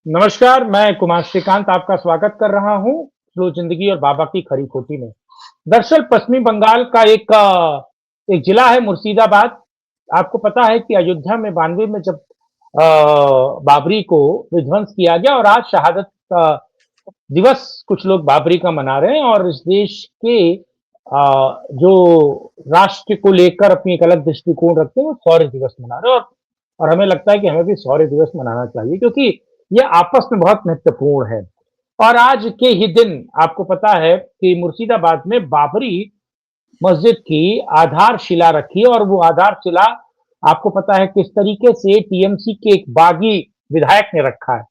नमस्कार, मैं कुमार श्रीकांत आपका स्वागत कर रहा हूँ, स्लो ज़िंदगी और बाबा की खरी-खोटी में। दरअसल पश्चिमी बंगाल का एक जिला है मुर्शिदाबाद। आपको पता है कि अयोध्या में 92 में जब बाबरी को विध्वंस किया गया और आज शहादत का दिवस कुछ लोग बाबरी का मना रहे हैं और इस देश के जो राष्ट्र को लेकर अपनी एक अलग दृष्टिकोण रखते हैं, वो शौर्य दिवस मना रहे हैं और हमें लगता है कि हमें भी शौर्य दिवस मनाना चाहिए क्योंकि ये आपस में बहुत महत्वपूर्ण है। और आज के ही दिन आपको पता है कि मुर्शिदाबाद में बाबरी मस्जिद की आधारशिला रखी है और वो आधारशिला आपको पता है किस तरीके से टीएमसी के एक बागी विधायक ने रखा है।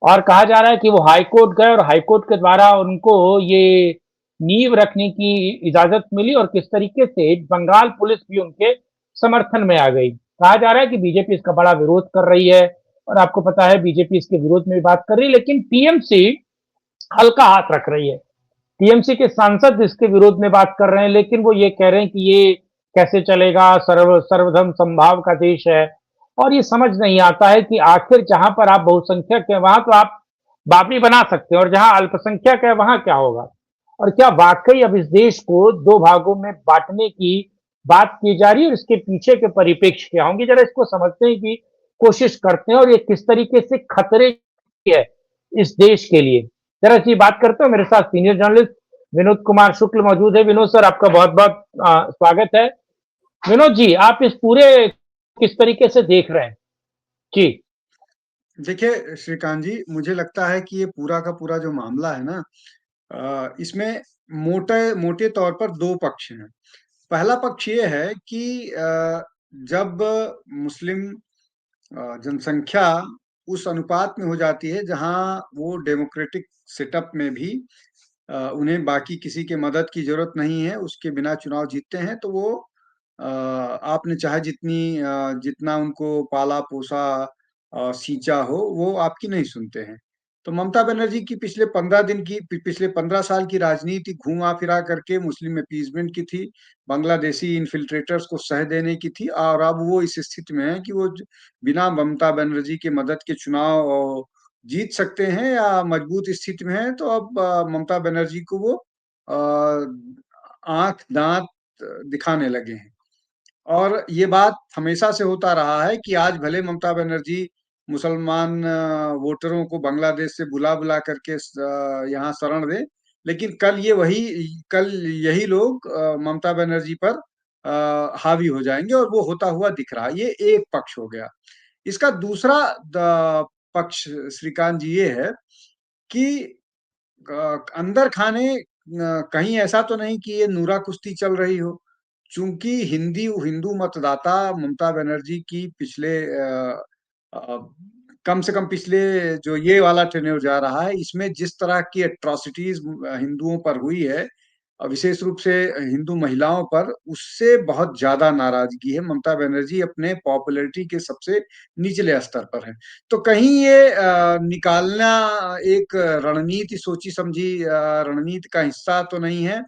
और कहा जा रहा है कि वो हाई कोर्ट गए और हाई कोर्ट के द्वारा उनको ये नींव रखने की इजाजत मिली और किस तरीके से बंगाल पुलिस भी उनके समर्थन में आ गई। कहा जा रहा है कि बीजेपी इसका बड़ा विरोध कर रही है और आपको पता है बीजेपी इसके विरोध में भी बात कर रही है, लेकिन टीएमसी हल्का हाथ रख रही है। टीएमसी के सांसद इसके विरोध में बात कर रहे हैं, लेकिन वो ये कह रहे हैं कि ये कैसे चलेगा, सर्वधर्म समभाव का देश है। और ये समझ नहीं आता है कि आखिर जहां पर आप बहुसंख्यक है वहां तो आप बाबरी बना सकते हैं और जहां अल्पसंख्यक है वहां क्या होगा। और क्या वाकई अब इस देश को दो भागों में बांटने की बात की जा रही है और इसके पीछे के परिप्रेक्ष्य क्या होंगे, जरा इसको समझने की कोशिश करते हैं और ये किस तरीके से खतरे की है इस देश के लिए। जरा जी बात करते हो, मेरे साथ सीनियर जर्नलिस्ट विनोद कुमार शुक्ल मौजूद है। विनोद सर, आपका बहुत बहुत स्वागत है। विनोद जी, आप इस पूरे किस तरीके से देख रहे हैं? जी। देखिए श्रीकांत जी, मुझे लगता है कि ये पूरा का पूरा जो मामला है ना, इसमें मोटे मोटे तौर पर 2 पक्ष हैं। पहला पक्ष ये है कि जब मुस्लिम जनसंख्या उस अनुपात में हो जाती है जहाँ वो डेमोक्रेटिक सेटअप में भी उन्हें बाकी किसी के मदद की ज़रूरत नहीं है, उसके बिना चुनाव जीतते हैं, तो वो आपने चाहे जितना उनको पाला-पोसा सींचा हो, वो आपकी नहीं सुनते हैं। तो ममता बनर्जी की पिछले 15 साल की राजनीति घुमा-फिरा करके मुस्लिम अपीसमेंट की थी, बांग्लादेशी इन्फिल्ट्रेटर्स को सह देने की थी और अब वो इस स्थिति में है कि वो बिना ममता बनर्जी की मदद के चुनाव जीत सकते हैं या मजबूत स्थिति में हैं, तो अब ममता बनर्जी को वो आँख दाँत दिखाने लगे हैं। और ये बात हमेशा से होता रहा है कि आज भले ममता बनर्जी मुसलमान वोटरों को बांग्लादेश से बुला-बुला करके यहाँ शरण दें, लेकिन कल यही लोग ममता बनर्जी पर हावी हो जाएँगे और वो होता हुआ दिख रहा है। ये एक पक्ष हो गया। इसका दूसरा पक्ष श्रीकांत जी ये है कि अंदर खाने कहीं ऐसा तो नहीं कि ये नूरा कुश्ती चल रही हो। चूँकि हिंदू मतदाता ममता बनर्जी की अ, कम से कम पिछले जो ये वाला टेन्योर जा रहा है, इसमें जिस तरह की एट्रोसिटीज़ हिंदुओं पर हुई है विशेष रूप से हिंदू महिलाओं पर, उससे बहुत ज़्यादा नाराज़गी है। ममता बनर्जी अपने पॉपुलैरिटी के सबसे निचले स्तर पर हैं। तो कहीं ये निकालना एक रणनीति सोची-समझी रणनीति का हिस्सा तो नहीं है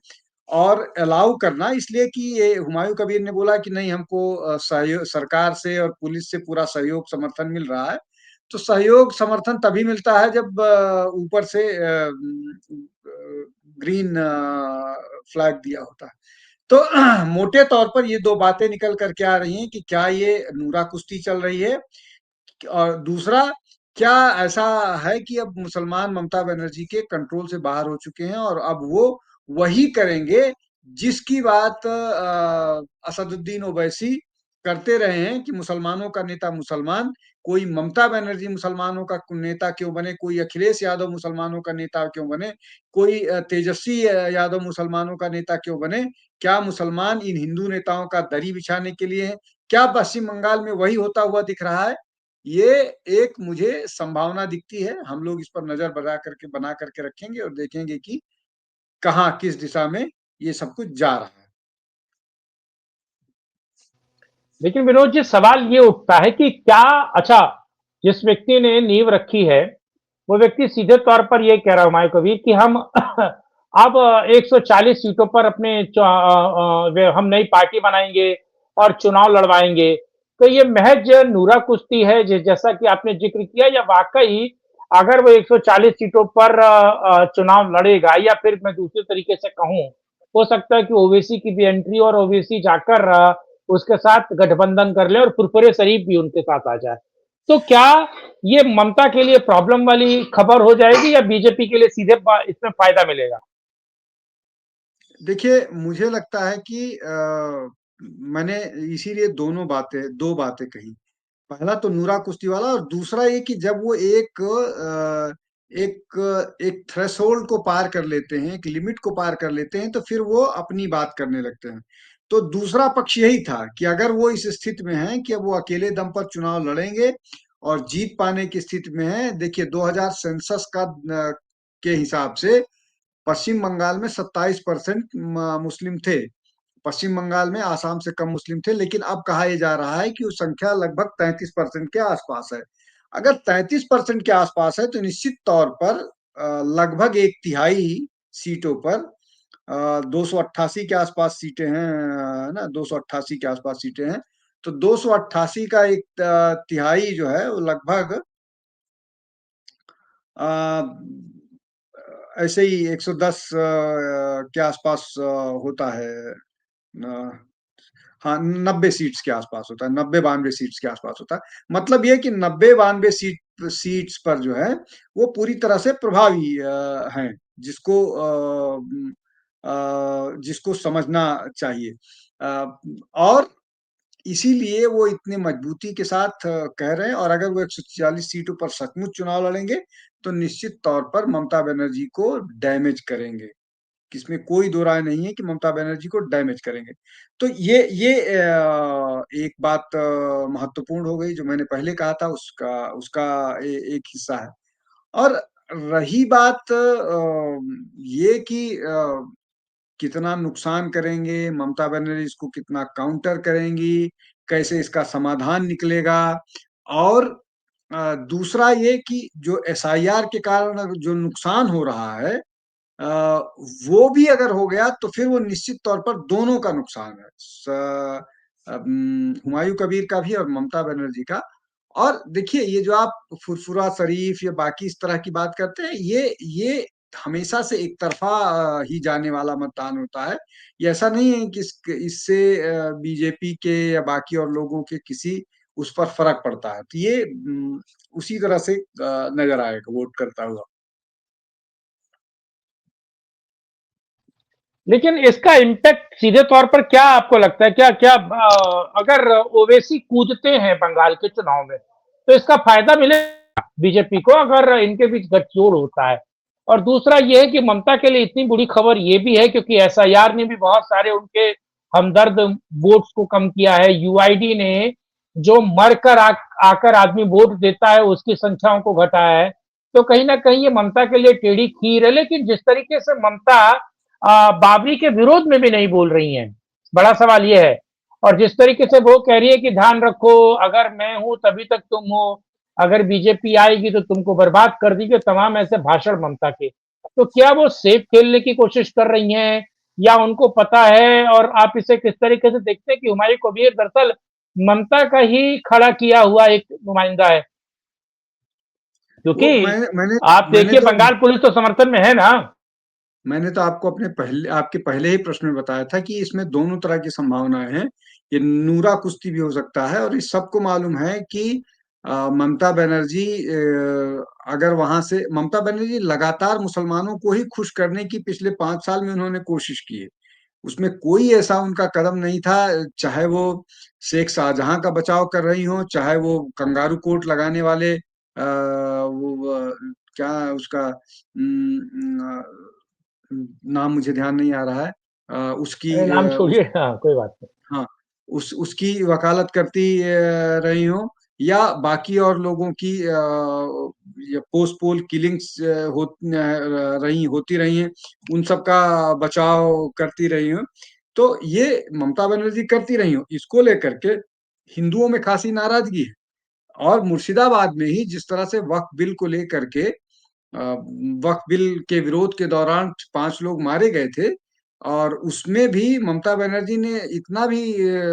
और अलाउ करना इसलिए कि ये हुमायूँ कबीर ने बोला कि नहीं हमको सरकार से और पुलिस से पूरा सहयोग समर्थन मिल रहा है। तो सहयोग समर्थन तभी मिलता है जब ऊपर से ग्रीन फ्लैग दिया होता है। तो मोटे तौर पर ये 2 बातें निकल कर के आ रही हैं कि क्या ये नूरा कुश्ती चल रही है और दूसरा क्या ऐसा है कि अब मुसलमान ममता बनर्जी के कंट्रोल से बाहर हो चुके हैं और अब वो वही करेंगे जिसकी बात असदुद्दीन ओवैसी करते रहे हैं कि मुसलमानों का नेता मुसलमान, कोई ममता बनर्जी मुसलमानों का नेता क्यों बने, कोई अखिलेश यादव मुसलमानों का नेता क्यों बने, कोई तेजस्वी यादव मुसलमानों का नेता क्यों बने? क्या मुसलमान इन हिंदू नेताओं का दरी बिछाने के लिए हैं? क्या पश्चिम बंगाल में वही होता हुआ दिख रहा है? ये एक मुझे संभावना दिखती है। हम लोग इस पर नज़र बना करके रखेंगे और देखेंगे कि कहाँ, किस दिशा में ये सब कुछ जा रहा है। लेकिन विनोद जी, सवाल ये उठता है कि क्या अच्छा, जिस व्यक्ति ने नींव रखी है, वो व्यक्ति सीधे तौर पर ये कह रहा है हुमायूं कबीर कि हम अब 140 सीटों पर हम नई पार्टी बनाएंगे और चुनाव लड़वाएंगे। तो ये महज नूरा कुश्ती है जैसा कि आपने जिक्र किया, या वाकई अगर वो 140 सीटों पर चुनाव लड़ेगा, या फिर मैं दूसरे तरीके से कहूँ, हो सकता है कि ओवैसी की भी एंट्री और ओवैसी जाकर उसके साथ गठबंधन कर ले और फुरफुरे शरीफ भी उनके साथ आ जाए। तो क्या ये ममता के लिए प्रॉब्लम वाली खबर हो जाएगी, या बीजेपी के लिए सीधे इसमें फायदा मिलेगा? देखिए, मुझे लगता है कि मैंने इसीलिए 2 बातें कही। पहला तो नूरा कुश्ती वाला, और दूसरा ये कि जब वो एक थ्रेशोल्ड को पार कर लेते हैं, एक लिमिट को पार कर लेते हैं, तो फिर वो अपनी बात करने लगते हैं। तो दूसरा पक्ष यही था कि अगर वो इस स्थिति में हैं कि अब वो अकेले दम पर चुनाव लड़ेंगे और जीत पाने की स्थिति में हैं। देखिए, 2000 सेंसस के हिसाब से पश्चिम बंगाल में 27% मुस्लिम थे। पश्चिम बंगाल में आसाम से कम मुस्लिम थे, लेकिन अब कहा यह जा रहा है कि वो संख्या लगभग 33% के आसपास है। अगर 33% के आसपास है, तो निश्चित तौर पर लगभग एक तिहाई सीटों पर 288 के आसपास सीटें हैं, ना 288 के आसपास सीटें हैं। तो 288 का एक तिहाई जो है वो लगभग अ, ऐसे ही 110 के आसपास होता है। हाँ, 90 सीट्स के आसपास होता है, 90-92 सीट्स के आसपास होता है। मतलब ये कि 90-92 सीट्स पर जो है वो पूरी तरह से प्रभावी हैं, जिसको समझना चाहिए। और इसीलिए वो इतने मजबूती के साथ कह रहे हैं, और अगर वो 140 सीटों पर सचमुच चुनाव लड़ेंगे, तो निश्चित तौर पर ममता बनर्जी को डैमेज करेंगे। इसमें कोई दो राय नहीं है कि ममता बनर्जी को डैमेज करेंगे। तो ये एक बात महत्वपूर्ण हो गई, जो मैंने पहले कहा था, उसका उसका एक हिस्सा है। और रही बात ये कि कितना नुकसान करेंगे, ममता बनर्जी इसको कितना काउंटर करेंगी, कैसे इसका समाधान निकलेगा, और दूसरा ये कि जो एसआईआर के कारण जो नुकसान हो रहा है, अ, वो भी अगर हो गया, तो फिर वो निश्चित तौर पर दोनों का नुकसान है, हुमायूं कबीर का भी और ममता बनर्जी का। और देखिए, ये जो आप फुरफुरा शरीफ या बाकी इस तरह की बात करते हैं, ये हमेशा से एक तरफा ही जाने वाला मतदान होता है। ये ऐसा नहीं है कि इससे बीजेपी के या बाकी और लोगों के किसी उस पर फर्क पड़ता है। तो ये उसी तरह से नजर आएगा वोट करता हुआ। लेकिन इसका इम्पैक्ट सीधे तौर पर क्या आपको लगता है, क्या क्या अगर ओवैसी कूदते हैं बंगाल के चुनाव में, तो इसका फायदा मिलेगा बीजेपी को, अगर इनके बीच गठजोड़ होता है? और दूसरा ये है कि ममता के लिए इतनी बुरी खबर ये भी है, क्योंकि एसआईआर ने भी बहुत सारे उनके हमदर्द वोट्स को कम किया है। यूआईडी ने जो मरकर आकर आदमी वोट देता है उसकी संख्याओं को घटाया है। तो कहीं ना कहीं ये ममता के लिए टेढ़ी खीर है। लेकिन जिस तरीके से ममता बाबरी के विरोध में भी नहीं बोल रही हैं, बड़ा सवाल ये है। और जिस तरीके से वो कह रही है कि ध्यान रखो, अगर मैं हूं तभी तक तुम हो, अगर बीजेपी आएगी तो तुमको बर्बाद कर देगी, तमाम ऐसे भाषण ममता के। तो क्या वो सेफ खेलने की कोशिश कर रही हैं, या उनको पता है? और आप इसे किस तरीके से देखते हैं कि हुमायूं कबीर दरअसल ममता का ही खड़ा किया हुआ एक नुमाइंदा है? वो क्योंकि मैंने आप मैंने देखिए, तो बंगाल पुलिस तो समर्थन में है ना। मैंने तो आपको आपके पहले ही प्रश्न में बताया था कि इसमें दोनों तरह की संभावनाएं हैं। ये नूरा कुश्ती भी हो सकता है, और इस सबको मालूम है कि ममता बनर्जी, अगर वहां से ममता बनर्जी लगातार मुसलमानों को ही खुश करने की पिछले 5 साल में उन्होंने कोशिश की है। उसमें कोई ऐसा उनका कदम नहीं था, चाहे वो शेख शाहजहां का बचाव कर रही हो, चाहे वो कंगारू कोर्ट लगाने वाले क्या उसका नाम मुझे ध्यान नहीं आ रहा है, उसकी अरे नाम छोड़िए, हाँ कोई बात नहीं। हाँ, उसकी वकालत करती रही हूँ, या बाकी और लोगों की ये पोस्ट पोल किलिंग्स होती रही हैं, उन सब का बचाव करती रही हूँ। तो ये ममता बनर्जी करती रही हूँ, इसको लेकर के हिंदुओं में खासी नाराजगी है। और मुर्शिदाबाद में ही जिस तरह से वक्फ बिल को लेकर के, वक्फ बिल के विरोध के दौरान 5 लोग मारे गए थे, और उसमें भी ममता बनर्जी ने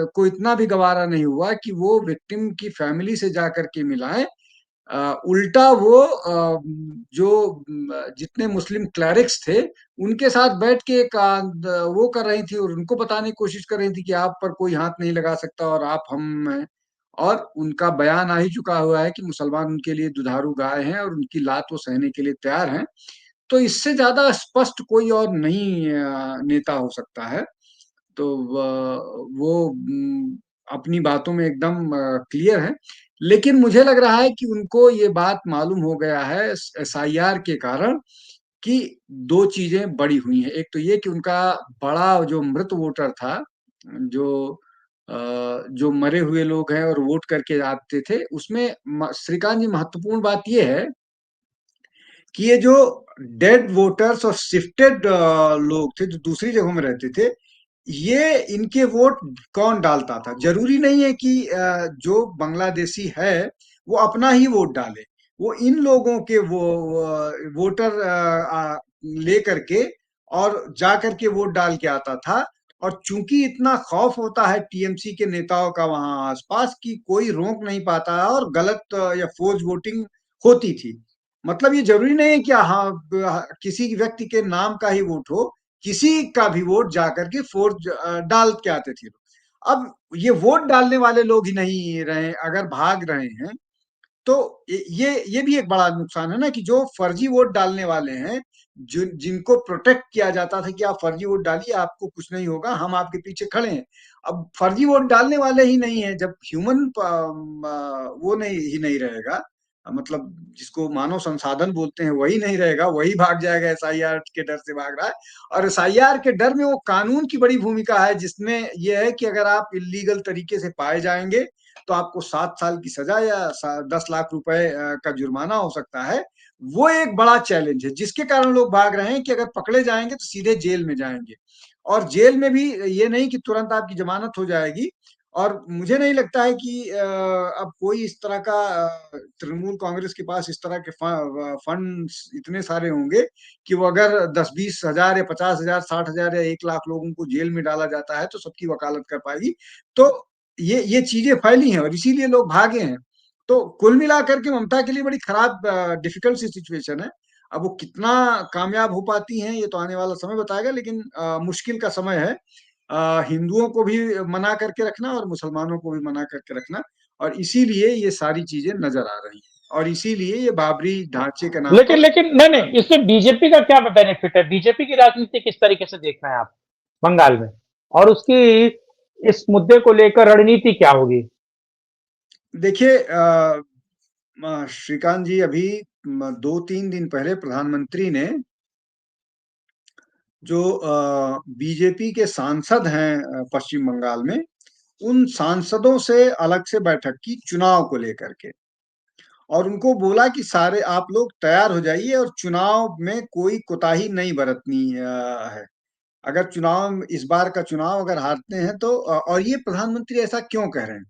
को इतना भी गवारा नहीं हुआ कि वो विक्टिम की फैमिली से जा करके मिलाए, उल्टा वो जो जितने मुस्लिम क्लरिक्स थे, उनके साथ बैठ के वो कर रही थी और उनको बताने की कोशिश कर रही थी कि आप पर कोई हाथ नहीं लगा सकता और आप हम हैं। और उनका बयान आ ही चुका हुआ है कि मुसलमान उनके लिए दुधारू गाय हैं और उनकी लात वो सहने के लिए तैयार हैं। तो इससे ज्यादा स्पष्ट कोई और नहीं नेता हो सकता है। तो वो अपनी बातों में एकदम क्लियर है। लेकिन मुझे लग रहा है कि उनको ये बात मालूम हो गया है एसआईआर के कारण कि दो चीजें बड़ी हुई हैं। एक तो ये कि उनका बड़ा जो मृत वोटर था, जो जो मरे हुए लोग हैं और वोट करके आते थे, उसमें श्रीकांत जी महत्वपूर्ण बात ये है कि ये जो डेड वोटर्स और शिफ्टेड लोग थे जो दूसरी जगहों में रहते थे, ये इनके वोट कौन डालता था? जरूरी नहीं है कि जो बांग्लादेशी है वो अपना ही वोट डाले। वो इन लोगों के वो वोटर ले करके और जा करके वोट डाल के आता था। और चूंकि इतना खौफ होता है टीएमसी के नेताओं का वहां आसपास कि कोई रोक नहीं पाता है और गलत या फोर्ज वोटिंग होती थी। मतलब ये जरूरी नहीं है कि हाँ किसी व्यक्ति के नाम का ही वोट हो, किसी का भी वोट जाकर के फोर्ज डाल के आते थे। अब ये वोट डालने वाले लोग ही नहीं रहे, अगर भाग रहे हैं, तो ये भी एक बड़ा नुकसान है ना कि जो फर्जी वोट डालने वाले हैं, जो जिनको प्रोटेक्ट किया जाता था कि आप फर्जी वोट डालिए, आपको कुछ नहीं होगा, हम आपके पीछे खड़े हैं। अब फर्जी वोट डालने वाले ही नहीं है, जब ह्यूमन वो नहीं ही नहीं रहेगा, मतलब जिसको मानव संसाधन बोलते हैं वही नहीं रहेगा, वही भाग जाएगा, एसआईआर के डर से भाग रहा है। और एसआईआर के डर में वो कानून की बड़ी भूमिका है, जिसमें यह है कि अगर आप इलीगल तरीके से पाए जाएंगे तो आपको 7 साल की सजा या 10 लाख रुपए का जुर्माना हो सकता है। वो एक बड़ा चैलेंज है जिसके कारण लोग भाग रहे हैं कि अगर पकड़े जाएंगे तो सीधे जेल में जाएंगे। और जेल में भी ये नहीं कि तुरंत आपकी जमानत हो जाएगी। और मुझे नहीं लगता है कि अब कोई इस तरह का तृणमूल कांग्रेस के पास इस तरह के फंड्स इतने सारे होंगे कि वो अगर 10-20 हजार या 50 हजार 60 हजार या 1 लाख लोगों को जेल में डाला जाता है तो सबकी वकालत कर पाएगी। तो ये चीजें फैली हैं और इसीलिए लोग भागे हैं। तो कुल मिलाकर के ममता के लिए बड़ी खराब डिफिकल्ट सी सिचुएशन है। अब वो कितना कामयाब हो पाती हैं ये तो आने वाला समय बताएगा, लेकिन मुश्किल का समय है। हिंदुओं को भी मना करके रखना और मुसलमानों को भी मना करके रखना, और इसीलिए ये सारी चीजें नजर आ रही हैं और इसीलिए ये बाबरी ढांचे के नाम लेकिन पर। लेकिन नहीं नहीं, इसमें बीजेपी का क्या बेनिफिट है? बीजेपी की राजनीति किस तरीके से देख रहे हैं आप बंगाल में, और उसकी इस मुद्दे को लेकर रणनीति क्या होगी? देखिए श्रीकांत जी, अभी 2-3 दिन पहले प्रधानमंत्री ने जो बीजेपी के सांसद हैं पश्चिम बंगाल में, उन सांसदों से अलग से बैठक की चुनाव को लेकर के, और उनको बोला कि सारे आप लोग तैयार हो जाइए और चुनाव में कोई कोताही नहीं बरतनी है। अगर चुनाव इस बार का चुनाव अगर हारते हैं तो और ये प्रधानमंत्री ऐसा क्यों कह रहे हैं?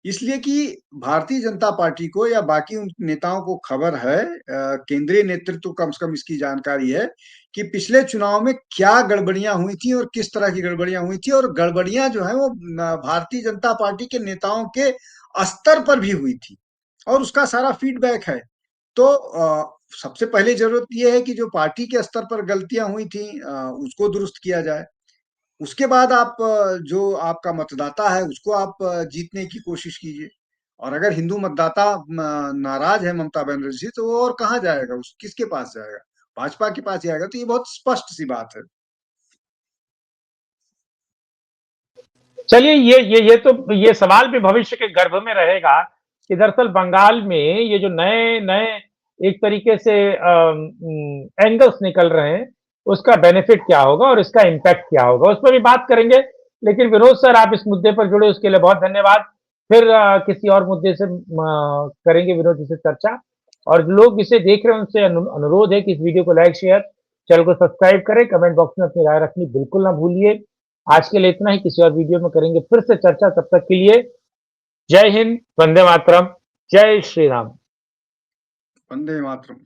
इसलिए कि भारतीय जनता पार्टी को या बाकी उन नेताओं को खबर है, केंद्रीय नेतृत्व को कम से कम इसकी जानकारी है कि पिछले चुनाव में क्या गड़बड़ियां हुई थी और किस तरह की गड़बड़ियां हुई थी, और गड़बड़ियां जो है वो भारतीय जनता पार्टी के नेताओं के स्तर पर भी हुई थी और उसका सारा फीडबैक है। तो सबसे पहले जरूरत यह है कि जो पार्टी के स्तर पर गलतियां हुई थी उसको दुरुस्त किया जाए। उसके बाद आप जो आपका मतदाता है उसको आप जीतने की कोशिश कीजिए। और अगर हिंदू मतदाता नाराज है ममता बनर्जी से, तो वो और कहाँ जाएगा, उस किसके पास जाएगा? भाजपा के पास जाएगा। तो ये बहुत स्पष्ट सी बात है। चलिए, ये तो ये सवाल भी भविष्य के गर्भ में रहेगा कि दरअसल बंगाल में ये जो नए नए एक तरीके से एंगल्स निकल रहे हैं, उसका बेनिफिट क्या होगा और इसका इम्पैक्ट क्या होगा, उस पर भी बात करेंगे। लेकिन विनोद सर, आप इस मुद्दे पर जुड़े उसके लिए बहुत धन्यवाद। फिर किसी और मुद्दे से करेंगे विनोद जी से चर्चा। और जो लोग इसे देख रहे हैं उनसे अनुरोध है कि इस वीडियो को लाइक, शेयर, चैनल को सब्सक्राइब करें, कमेंट बॉक्स में अपनी राय रखनी बिल्कुल ना भूलिए। आज के लिए इतना ही, किसी और वीडियो में करेंगे फिर से चर्चा। तब तक के लिए जय हिंद, वंदे मातरम, जय श्री राम। वंदे मातरम।